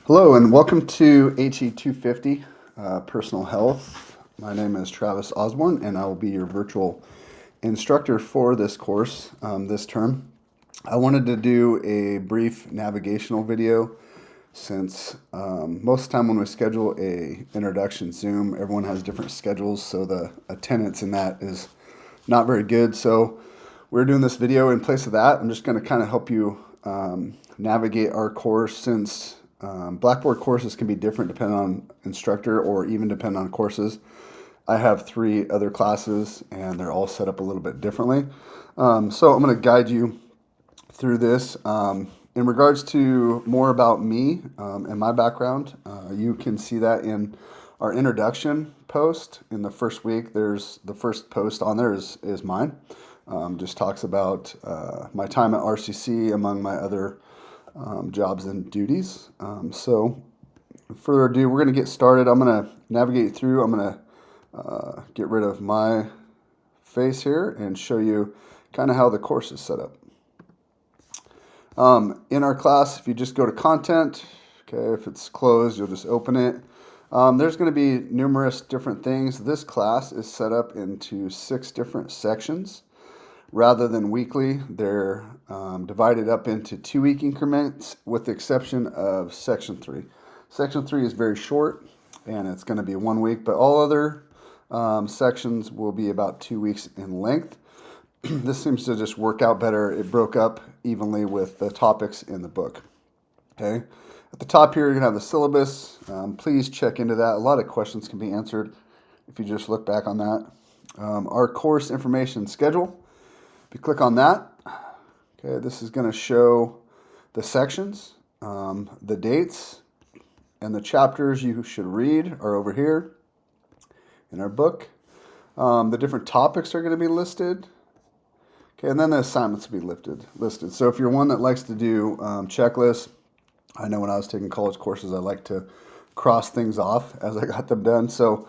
Hello and welcome to HE 250 Personal Health. My name is Travis Osborne and I will be your virtual instructor for this course this term. I wanted to do a brief navigational video since most of the time when we schedule a introduction Zoom, everyone has different schedules, so the attendance in that is not very good. So we're doing this video in place of that. I'm just going to kind of help you navigate our course since Blackboard courses can be different depending on instructor or even depending on courses. I have 3 other classes and they're all set up a little bit differently. So I'm going to guide you through this. In regards to more about me and my background, you can see that in our introduction post in the first week. There's the first post on there is mine. Just talks about my time at RCC among my other jobs and duties. So, without further ado, we're going to get started. I'm going to navigate through. I'm going to get rid of my face here and show you kind of how the course is set up. In our class, if you just go to content, okay, if it's closed, you'll just open it. There's going to be numerous different things. This class is set up into 6 different sections. Rather than weekly, they're divided up into 2-week increments with the exception of section 3. Section 3 is very short and it's going to be 1 week, but all other sections will be about 2 weeks in length. This seems to just work out better. It broke up evenly with the topics in the book. Okay. At the top here, you're going to have the syllabus. Please check into that. A lot of questions can be answered if you just look back on that. Our course information schedule. If you click on that, okay, this is going to show the sections, the dates, and the chapters you should read are over here in our book. The different topics are going to be listed. Okay, and then the assignments will be listed. So if you're one that likes to do checklists, I know when I was taking college courses, I like to cross things off as I got them done. So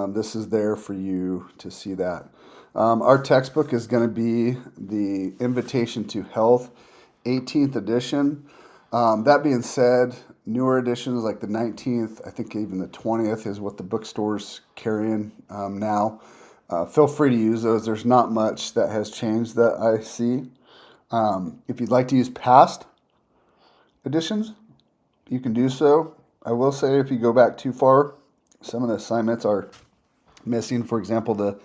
this is there for you to see that. Our textbook is going to be the Invitation to Health 18th edition. That being said, newer editions like the 19th, I think even the 20th is what the bookstore's carrying now. Feel free to use those. There's not much that has changed that I see. If you'd like to use past editions, you can do so. I will say if you go back too far, some of the assignments are missing. For example, the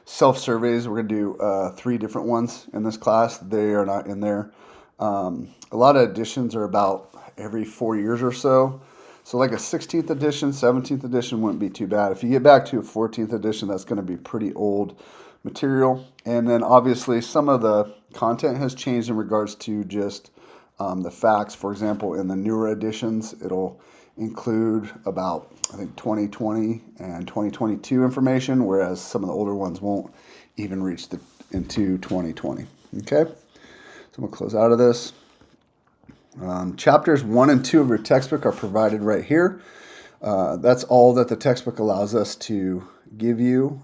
self-surveys, we're going to do 3 different ones in this class. They are not in there. A lot of editions are about every 4 years or so. So like a 16th edition, 17th edition wouldn't be too bad. If you get back to a 14th edition, that's going to be pretty old material. And then obviously some of the content has changed in regards to just the facts. For example, in the newer editions, it'll include about, I think, 2020 and 2022 information, whereas some of the older ones won't even reach into 2020. Okay, so I'm going to close out of this. Chapters 1 and 2 of your textbook are provided right here. That's all that the textbook allows us to give you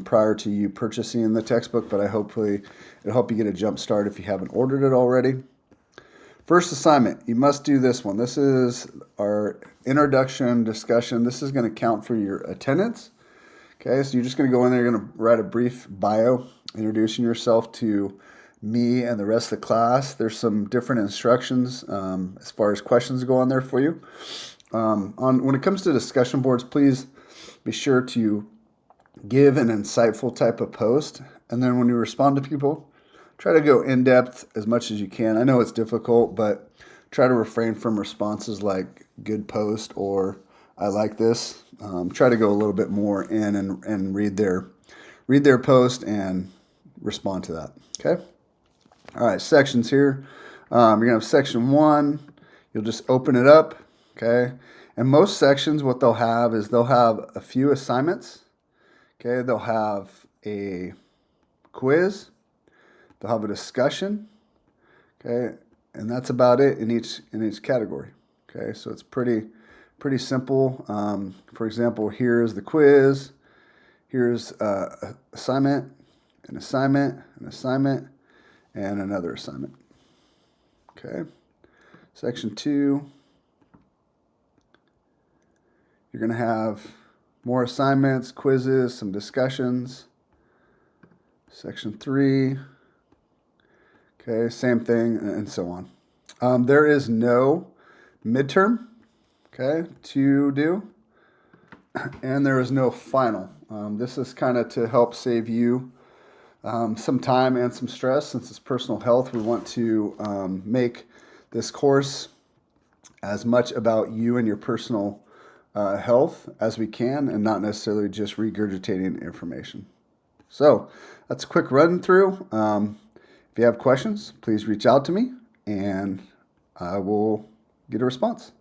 prior to you purchasing the textbook, but hopefully it'll help you get a jump start if you haven't ordered it already. First assignment, you must do this one. This is our introduction discussion. This is going to count for your attendance. Okay, so you're just going to go in there, you're going to write a brief bio, introducing yourself to me and the rest of the class. There's some different instructions as far as questions go on there for you. When it comes to discussion boards, please be sure to give an insightful type of post. And then when you respond to people, try to go in depth as much as you can. I know it's difficult, but try to refrain from responses like good post or I like this. Try to go a little bit more in and read their post and respond to that. Okay. All right. Sections here. You're gonna have section 1. You'll just open it up. Okay. And most sections, what they'll have is they'll have a few assignments. Okay. They'll have a quiz. They'll have a discussion, okay, and that's about it in each category. Okay, so it's pretty simple. For example, here's the quiz. Here's assignment, an assignment, an assignment, and another assignment. Okay, section 2. You're going to have more assignments, quizzes, some discussions. Section 3. Okay, same thing, and so on. There is no midterm, okay, to do, and there is no final. This is kind of to help save you some time and some stress. Since it's personal health, we want to make this course as much about you and your personal health as we can, and not necessarily just regurgitating information. So that's a quick run through. If you have questions, please reach out to me and I will get a response.